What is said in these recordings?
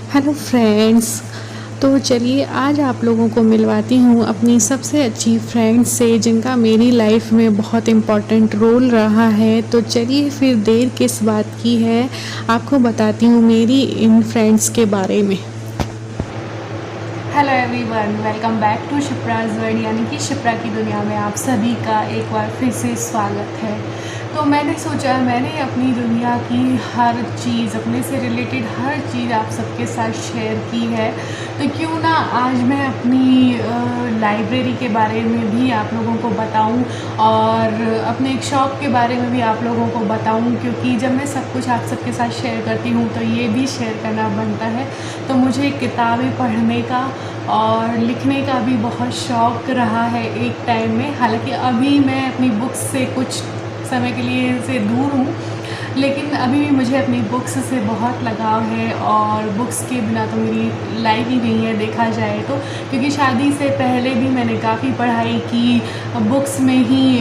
Hello friends. तो चलिए आज आप लोगों को मिलवाती हूँ अपनी सबसे अच्छी फ्रेंड से जिनका मेरी लाइफ में बहुत इम्पोर्टेंट रोल रहा है। तो चलिए फिर देर किस बात की है, आपको बताती हूँ मेरी इन फ्रेंड्स के बारे में। Hello everyone, welcome back to Shipra's world, यानी कि शिप्रा की दुनिया में आप सभी का एक बार फिर से स्वागत है। तो मैंने सोचा मैंने अपनी दुनिया की हर चीज़, अपने से रिलेटेड हर चीज़ आप सबके साथ शेयर की है, तो क्यों ना आज मैं अपनी लाइब्रेरी के बारे में भी आप लोगों को बताऊं और अपने एक शौक़ के बारे में भी आप लोगों को बताऊं, क्योंकि जब मैं सब कुछ आप सबके साथ शेयर करती हूं तो ये भी शेयर करना बनता है। तो मुझे किताबें पढ़ने का और लिखने का भी बहुत शौक़ रहा है एक टाइम में। हालांकि अभी मैं अपनी बुक्स से कुछ समय के लिए से दूर हूँ, लेकिन अभी भी मुझे अपनी बुक्स से बहुत लगाव है और बुक्स के बिना तो मेरी लाइफ ही नहीं है देखा जाए तो। क्योंकि शादी से पहले भी मैंने काफ़ी पढ़ाई की, बुक्स में ही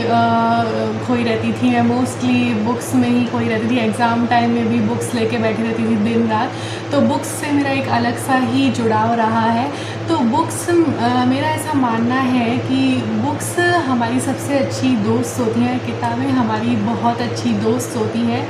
खोई रहती थी मैं, मोस्टली बुक्स में ही खोई रहती थी। एग्ज़ाम टाइम में भी बुक्स लेके बैठी रहती थी दिन रात। तो बुक्स से मेरा एक अलग सा ही जुड़ाव रहा है। तो बुक्स मेरा ऐसा मानना है कि बुक्स हमारी सबसे अच्छी दोस्त होती हैं, किताबें हमारी बहुत अच्छी दोस्त होती हैं।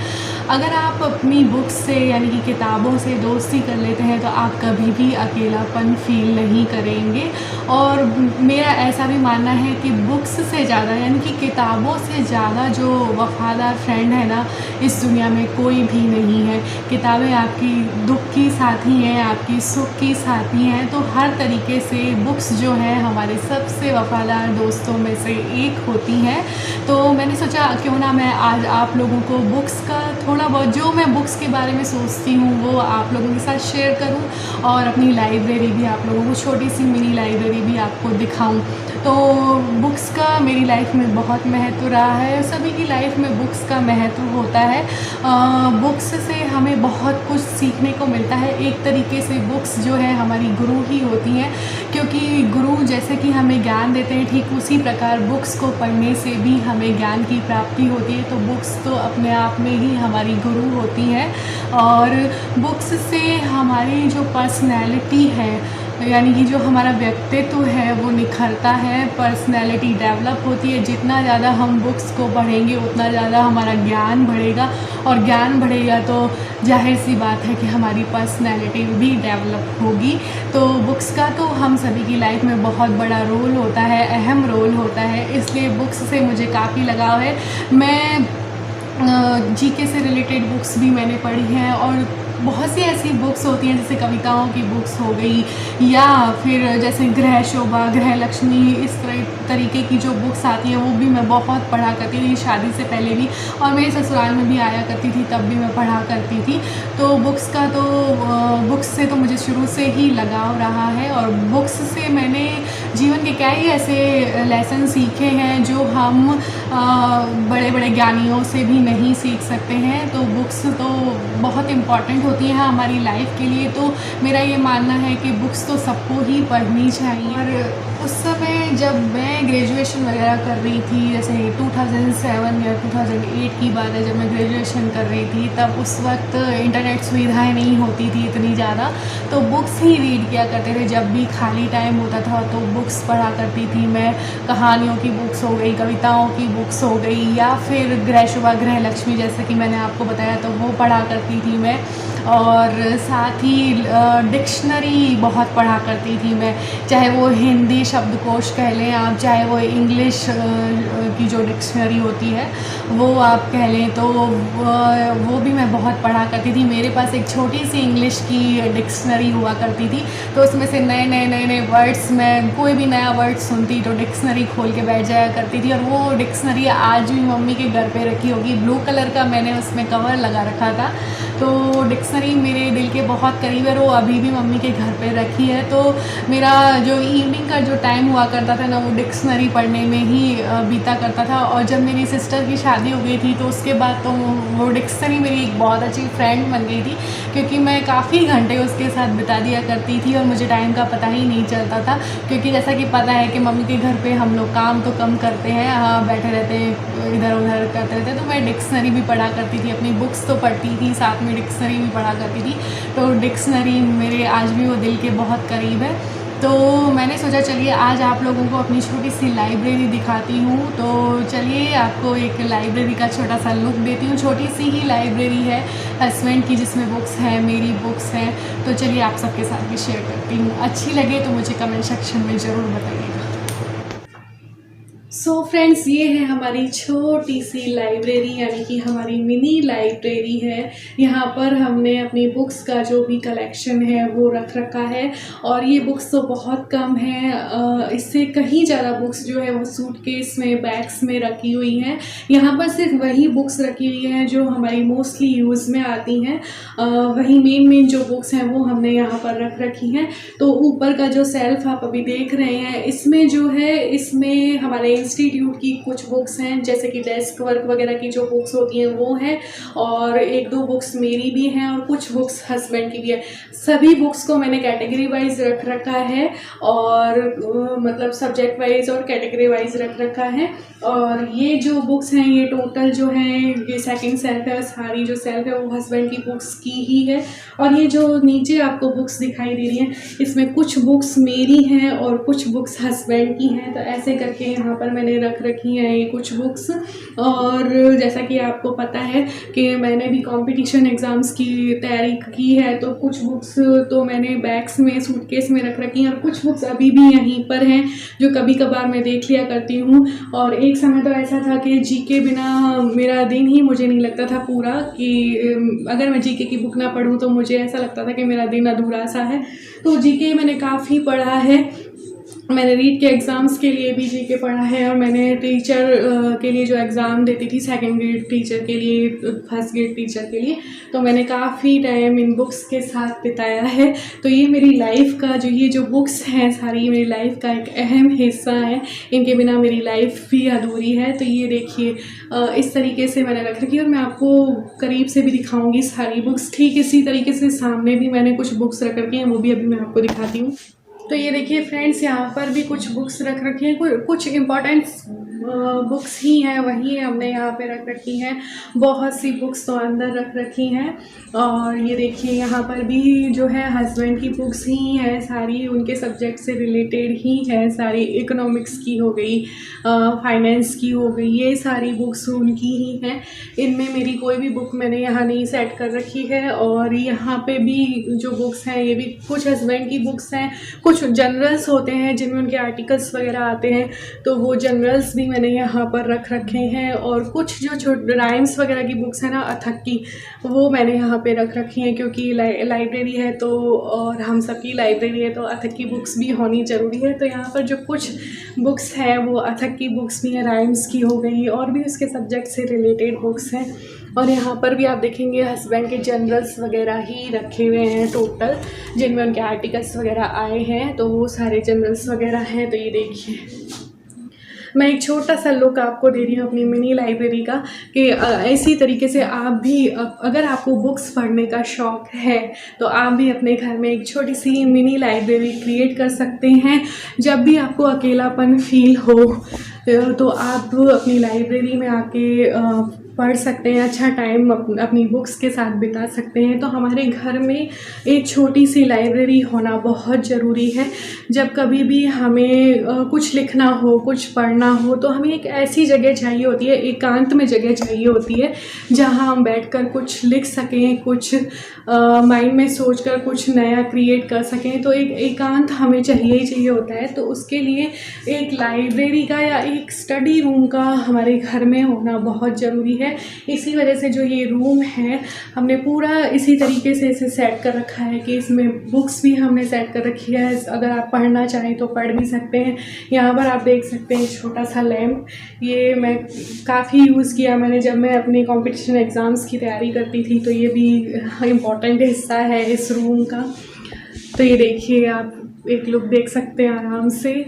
अगर आप अपनी बुक्स से यानी कि किताबों से दोस्ती कर लेते हैं तो आप कभी भी अकेलापन फील नहीं करेंगे। और मेरा ऐसा भी मानना है कि बुक्स से ज़्यादा यानी कि किताबों से ज़्यादा जो वफ़ादार फ्रेंड है ना, इस दुनिया में कोई भी नहीं है। किताबें आपकी दुख की साथी हैं, आपकी सुख की साथी हैं। तो हर तरीके से बुक्स जो है हमारे सबसे वफ़ादार दोस्तों में से एक होती हैं। तो मैंने सोचा क्यों ना मैं आज आप लोगों को बुक्स का थोड़ा बहुत जो मैं बुक्स के बारे में सोचती हूँ वो आप लोगों के साथ शेयर करूँ और अपनी लाइब्रेरी भी आप लोगों को, छोटी सी मिनी लाइब्रेरी भी आपको दिखाऊँ। तो बुक्स का मेरी लाइफ में बहुत महत्व रहा है, सभी की लाइफ में बुक्स का महत्व होता है। बुक्स से हमें बहुत कुछ सीखने को मिलता है। एक तरीके से बुक्स जो है हमारी गुरु ही होती हैं, क्योंकि गुरु जैसे कि हमें ज्ञान देते हैं ठीक उसी प्रकार बुक्स को पढ़ने से भी हमें ज्ञान की प्राप्ति होती है। तो बुक्स तो अपने आप में ही हमारी गुरु होती हैं। और बुक्स से हमारी जो पर्सनैलिटी है यानी कि जो हमारा व्यक्तित्व है वो निखरता है, पर्सनैलिटी डेवलप होती है। जितना ज़्यादा हम बुक्स को पढ़ेंगे उतना ज़्यादा हमारा ज्ञान बढ़ेगा, और ज्ञान बढ़ेगा तो जाहिर सी बात है कि हमारी पर्सनैलिटी भी डेवलप होगी। तो बुक्स का तो हम सभी की लाइफ में बहुत बड़ा रोल होता है, अहम रोल होता है, इसलिए बुक्स से मुझे काफ़ी लगाव है। मैं जीके से रिलेटेड बुक्स भी मैंने पढ़ी हैं, और बहुत सी ऐसी बुक्स होती हैं जैसे कविताओं की बुक्स हो गई, या फिर जैसे गृह शोभा, गृह लक्ष्मी, इस तरीके की जो बुक्स आती हैं वो भी मैं बहुत पढ़ा करती थी शादी से पहले भी, और मेरे ससुराल में भी आया करती थी तब भी मैं पढ़ा करती थी। तो बुक्स से तो मुझे शुरू से ही लगाव रहा है, और बुक्स से मैंने जीवन के क्या ही ऐसे लेसन सीखे हैं जो हम बड़े बड़े ज्ञानियों से भी नहीं सीख सकते हैं। तो बुक्स तो बहुत इम्पॉर्टेंट होती हैं हमारी लाइफ के लिए। तो मेरा ये मानना है कि बुक्स तो सबको ही पढ़नी चाहिए। और उस समय जब मैं ग्रेजुएशन वगैरह कर रही थी, जैसे 2007 या 2008 की बात है, जब मैं ग्रेजुएशन कर रही थी, तब उस वक्त इंटरनेट सुविधाएं नहीं होती थी इतनी ज़्यादा, तो बुक्स ही रीड किया करते थे। जब भी खाली टाइम होता था तो बुक्स पढ़ा करती थी मैं। कहानियों की बुक्स हो गई, कविताओं की बुक्स हो गई, या फिर गृह शोभा, गृह लक्ष्मी जैसे कि मैंने आपको बताया तो वो पढ़ा करती थी मैं। और साथ ही डिक्शनरी बहुत पढ़ा करती थी मैं, चाहे वो हिंदी शब्दकोश कह लें आप, चाहे वो इंग्लिश की जो डिक्शनरी होती है वो आप कह लें, तो वो भी मैं बहुत पढ़ा करती थी। मेरे पास एक छोटी सी इंग्लिश की डिक्शनरी हुआ करती थी, तो उसमें से नए नए वर्ड्स, मैं कोई भी नया वर्ड सुनती तो डिक्शनरी खोल के बैठ जाया करती थी। और वो डिक्शनरी आज भी मम्मी के घर पे रखी होगी, ब्लू कलर का मैंने उसमें कवर लगा रखा था। तो डिक्शनरी मेरे दिल के बहुत करीब है, वो अभी भी मम्मी के घर पे रखी है। तो मेरा जो इवनिंग का जो टाइम हुआ करता था ना, वो डिक्शनरी पढ़ने में ही बीता करता था। और जब मेरी सिस्टर की शादी हो गई थी तो उसके बाद तो वो डिक्शनरी मेरी एक बहुत अच्छी फ्रेंड बन गई थी, क्योंकि मैं काफ़ी घंटे उसके साथ बिता दिया करती थी और मुझे टाइम का पता ही नहीं चलता था। क्योंकि जैसा कि पता है कि मम्मी के घर पे हम लोग काम तो कम करते हैं, बैठे रहते हैं, इधर उधर करते रहते हैं, तो मैं डिक्शनरी भी पढ़ा करती थी, अपनी बुक्स तो पढ़ती थी, साथ में डिक्शनरी भी पढ़ा करती थी, तो डिक्शनरी मेरे आज भी वो दिल के बहुत करीब है। तो मैंने सोचा चलिए आज आप लोगों को अपनी छोटी सी लाइब्रेरी दिखाती हूँ। तो चलिए आपको एक लाइब्रेरी का छोटा सा लुक देती हूँ। छोटी सी ही लाइब्रेरी है हस्बैंड की, जिसमें बुक्स हैं, मेरी बुक्स हैं। तो चलिए आप सबके साथ भी शेयर करती हूँ। अच्छी लगे तो मुझे कमेंट सेक्शन में ज़रूर बताइएगा। सो फ्रेंड्स, ये है हमारी छोटी सी लाइब्रेरी, यानी कि हमारी मिनी लाइब्रेरी है। यहाँ पर हमने अपनी बुक्स का जो भी कलेक्शन है वो रख रखा है, और ये बुक्स तो बहुत कम है, इससे कहीं ज़्यादा बुक्स जो है वो सूटकेस में, बैग्स में रखी हुई हैं। यहाँ पर सिर्फ वही बुक्स रखी हुई हैं जो हमारी मोस्टली यूज़ में आती हैं, वही मेन जो बुक्स हैं वो हमने यहाँ पर रख रखी हैं। तो ऊपर का जो सेल्फ आप अभी देख रहे हैं, इसमें जो है, इसमें हमारे इंस्टीट्यूट की कुछ बुक्स हैं, जैसे कि डेस्क वर्क वगैरह की जो बुक्स होती हैं वो हैं, और एक दो बुक्स मेरी भी हैं, और कुछ बुक्स हस्बैंड की भी है। सभी बुक्स को मैंने कैटेगरी वाइज रख रखा है, और मतलब सब्जेक्ट वाइज और कैटेगरी वाइज रख रखा है। और ये जो बुक्स हैं, ये टोटल जो है, ये सेकंड सेल्फ है, सारी जो सेल्फ है वो हस्बैंड की बुक्स की ही है। और ये जो नीचे आपको बुक्स दिखाई दे रही हैं, इसमें कुछ बुक्स मेरी हैं और कुछ बुक्स हस्बैंड की हैं। तो ऐसे करके यहाँ पर मैंने रख रखी हैं ये कुछ बुक्स। और जैसा कि आपको पता है कि मैंने भी कंपटीशन एग्ज़ाम्स की तैयारी की है, तो कुछ बुक्स तो मैंने बैग्स में, सूटकेस में रख रखी हैं, और कुछ बुक्स अभी भी यहीं पर हैं जो कभी कभार मैं देख लिया करती हूँ। और एक समय तो ऐसा था कि जीके बिना मेरा दिन ही मुझे नहीं लगता था पूरा, कि अगर मैं जीके की बुक ना पढूं तो मुझे ऐसा लगता था कि मेरा दिन अधूरा सा है। तो जीके मैंने काफ़ी पढ़ा है। मैंने रीट के एग्ज़ाम्स के लिए भी जीके पढ़ा है, और मैंने टीचर के लिए जो एग्ज़ाम देती थी, सेकंड ग्रेड टीचर के लिए, फर्स्ट ग्रेड टीचर के लिए, तो मैंने काफ़ी टाइम इन बुक्स के साथ बिताया है। तो ये मेरी लाइफ का ये जो बुक्स हैं सारी, मेरी लाइफ का एक अहम हिस्सा है। इनके बिना मेरी लाइफ भी अधूरी है। तो ये देखिए, इस तरीके से मैंने रख रखी है, और मैं आपको करीब से भी दिखाऊँगी सारी बुक्स। ठीक इसी तरीके से सामने भी मैंने कुछ बुक्स रख रखी हैं, वो भी अभी मैं आपको दिखाती हूँ। तो ये देखिए फ्रेंड्स, यहाँ पर भी कुछ बुक्स रख रखी हैं, कुछ इम्पॉर्टेंट बुक्स ही हैं, वही हमने यहाँ पे रख रखी हैं। बहुत सी बुक्स तो अंदर रख रखी हैं। और ये देखिए यहाँ पर भी जो है हस्बैंड की बुक्स ही हैं सारी, उनके सब्जेक्ट से रिलेटेड ही है सारी। इकोनॉमिक्स की हो गई, फाइनेंस की हो गई, ये सारी बुक्स उनकी ही हैं। इनमें मेरी कोई भी बुक मैंने यहाँ नहीं सेट कर रखी है। और यहाँ पे भी जो बुक्स हैं, ये भी कुछ हस्बैंड की बुक्स हैं, कुछ जनरल्स होते हैं जिनमें उनके आर्टिकल्स वगैरह आते हैं, तो वो जनरल्स भी मैंने यहाँ पर रख रखे हैं। और कुछ जो छोटे राइम्स वगैरह की बुक्स हैं ना, अथक की, वो मैंने यहाँ पे रख रखी हैं, क्योंकि लाइब्रेरी है तो, और हम सबकी लाइब्रेरी है तो अथक की बुक्स भी होनी ज़रूरी है। तो यहाँ पर जो कुछ बुक्स हैं वो अथक की बुक्स भी हैं, राइम्स की हो गई, और भी उसके सब्जेक्ट से रिलेटेड बुक्स हैं। और यहाँ पर भी आप देखेंगे हस्बैंड के जनरल्स वगैरह ही रखे हुए हैं टोटल, जिनमें उनके आर्टिकल्स वगैरह आए हैं, तो वो सारे जनरल्स वगैरह हैं। तो ये देखिए, मैं एक छोटा सा लुक आपको दे रही हूँ अपनी मिनी लाइब्रेरी का, कि इसी तरीके से आप भी, अगर आपको बुक्स पढ़ने का शौक़ है तो आप भी अपने घर में एक छोटी सी मिनी लाइब्रेरी क्रिएट कर सकते हैं। जब भी आपको अकेलापन फील हो तो आप अपनी लाइब्रेरी में आके पढ़ सकते हैं, अच्छा टाइम अपनी बुक्स के साथ बिता सकते हैं। तो हमारे घर में एक छोटी सी लाइब्रेरी होना बहुत ज़रूरी है। जब कभी भी हमें कुछ लिखना हो, कुछ पढ़ना हो, तो हमें एक ऐसी जगह चाहिए होती है, एकांत में जगह चाहिए होती है, जहां हम बैठकर कुछ लिख सकें, कुछ माइंड में सोचकर कुछ नया क्रिएट कर सकें। तो एक एकांत हमें चाहिए ही चाहिए होता है। तो उसके लिए एक लाइब्रेरी का या एक स्टडी रूम का हमारे घर में होना बहुत ज़रूरी है। इसी वजह से जो ये रूम है, हमने पूरा इसी तरीके से इसे सेट कर रखा है कि इसमें बुक्स भी हमने सेट कर रखी है। अगर आप पढ़ना चाहें तो पढ़ भी सकते हैं। यहाँ पर आप देख सकते हैं छोटा सा लैम्प, ये मैं काफ़ी यूज़ किया मैंने जब मैं अपनी कंपटीशन एग्ज़ाम्स की तैयारी करती थी। तो ये भी इम्पॉर्टेंट हिस्सा है इस रूम का। तो ये देखिए, आप एक लुक देख सकते हैं आराम से।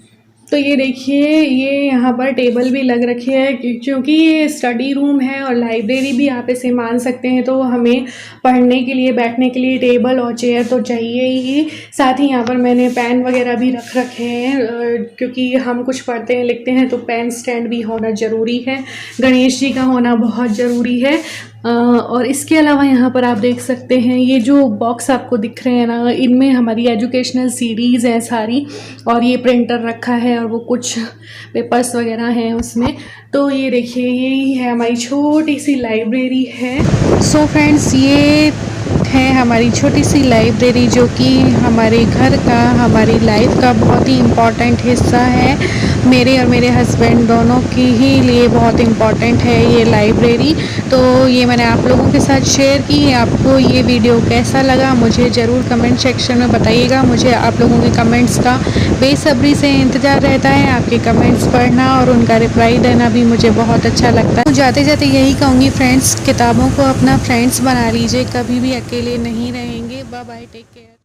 तो ये देखिए, ये यहाँ पर टेबल भी लग रखी है, क्योंकि ये स्टडी रूम है और लाइब्रेरी भी आप इसे मान सकते हैं। तो हमें पढ़ने के लिए, बैठने के लिए टेबल और चेयर तो चाहिए ही। साथ ही यहाँ पर मैंने पेन वगैरह भी रख रखे हैं, क्योंकि हम कुछ पढ़ते हैं, लिखते हैं, तो पेन स्टैंड भी होना ज़रूरी है। गणेश जी का होना बहुत ज़रूरी है। और इसके अलावा यहाँ पर आप देख सकते हैं ये जो बॉक्स आपको दिख रहे हैं ना, इनमें हमारी एजुकेशनल सीरीज़ हैं सारी, और ये प्रिंटर रखा है और वो कुछ पेपर्स वगैरह हैं उसमें। तो ये देखिए यही है हमारी छोटी सी लाइब्रेरी है। सो फ्रेंड्स, ये है हमारी छोटी सी लाइब्रेरी जो कि हमारे घर का, हमारी लाइफ का बहुत ही इम्पॉर्टेंट हिस्सा है। मेरे और मेरे हस्बैंड दोनों की ही लिए बहुत इम्पॉर्टेंट है ये लाइब्रेरी। तो ये मैंने आप लोगों के साथ शेयर की। आपको ये वीडियो कैसा लगा मुझे ज़रूर कमेंट सेक्शन में बताइएगा। मुझे आप लोगों के कमेंट्स का बेसब्री से इंतज़ार रहता है। आपके कमेंट्स पढ़ना और उनका रिप्लाई देना भी मुझे बहुत अच्छा लगता है। तो जाते जाते यही कहूँगी फ्रेंड्स, किताबों को अपना फ्रेंड्स बना लीजिए, कभी भी अकेले नहीं रहेंगे। Bye bye, take care.